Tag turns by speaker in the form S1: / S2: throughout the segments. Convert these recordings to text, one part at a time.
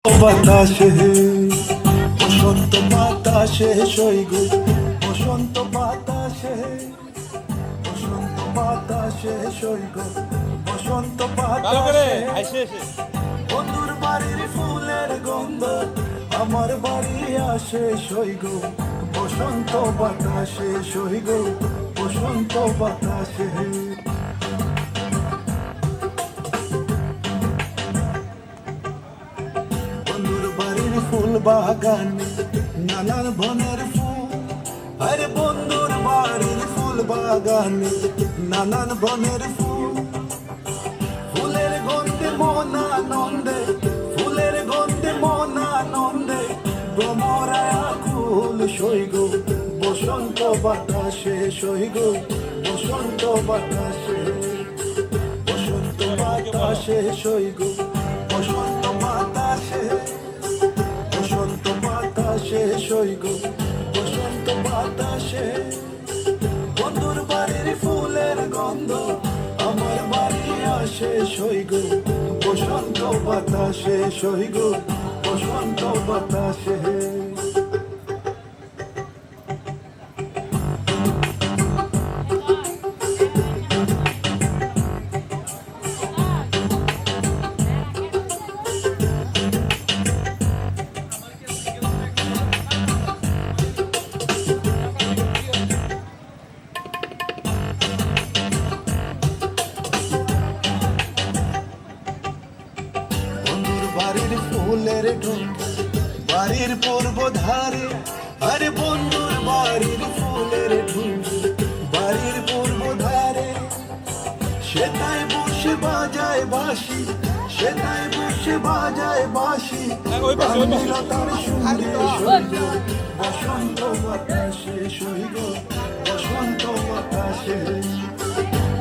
S1: বাতাসে বসন্ত বাতাসে সইগ বসন্ত বাতাসে বসন্ত বাতাসে সইগ বসন্ত বাতাসে বন্ধুর বাড়ির ফুলের গন্ধ আমার বাড়ি আসে সইগ বসন্ত বাতাসে সইগ বসন্ত বাতাসে ফুল বাগানে নানান বনের ফুল আরে বন্ধুর বাড়ির ফুল বাগানে নানান বনের ফুল ফুলের গন্ধে মন আনন্দে ফুলের গন্ধে মন আনন্দে ভ্রমরায় আকুল সইগ বসন্ত বাতাসে সইগ বসন্ত বাতাসে বসন্ত বাতাসে সইগ বসন্ত বাতাসে বসন্ত বাতাসে সইগ বসন্ত বাতাসে বন্ধুর বাড়ির ফুলের গন্ধ আমার বাড়ি আসে সইগ বসন্ত বাতাসে সইগ বসন্ত বাতাসে বাড়ির ফুলের ঢোক বাড়ির পূর্ব ধারে আরে বন্ধুর বাড়ির ফুলের ঢোক বাড়ির পূর্ব ধারে সেটাই বসে বাজায় বাঁশি সেটাই বসে বাজায় বাঁশি তার সুরে সইগ বসন্ত বাতাসে সইগ বসন্ত বাতাসে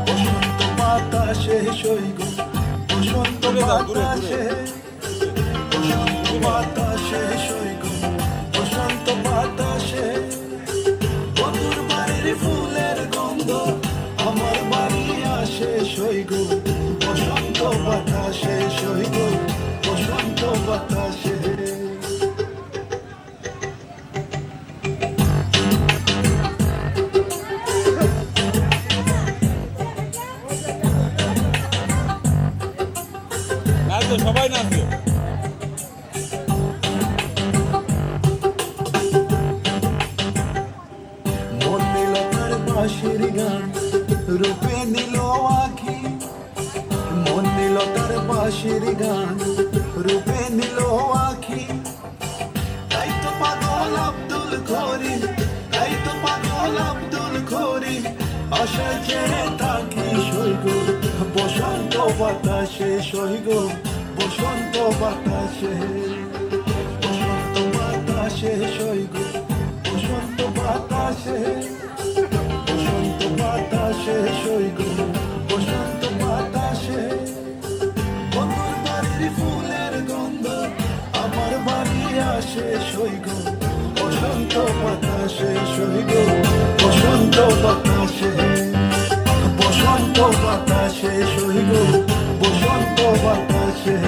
S1: বসন্ত বাতাসে সইগ বসন্ত বাতাসে বসন্ত বাতাসে সইগ বসন্ত বাতাসে বন্ধুর বাড়ির ফুলের গন্ধ আমার বাড়ি আসে সইগ বসন্ত বাতাসে সইগ বসন্ত বাতাসে
S2: সবাই নাচবে
S1: বাঁশির গান রূপে নিল আখি মন নিল তার বাঁশির গান রূপে নিল আখি তাই তো পাগল আব্দুল খরি তাই তো পাগল আব্দুল খরি আশায় চেয়ে থাকি সইগ বসন্ত বাতাসে সইগ বসন্ত বাতাসে বসন্ত বাতাসে সইগ বসন্ত বাতাসে বসন্ত বাতাসে সইগ বসন্ত বাতাসে বন্ধুর বাড়ির ফুলের গন্ধ আমার বাড়ি আসে সইগ বসন্ত বাতাসে সইগ বসন্ত বাতাসে বসন্ত বাতাসে সইগ বসন্ত বাতাসে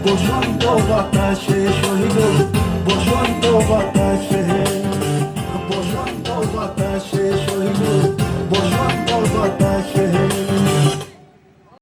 S1: বসন্ত বাতাসে সইগ বসন্ত বাতাসে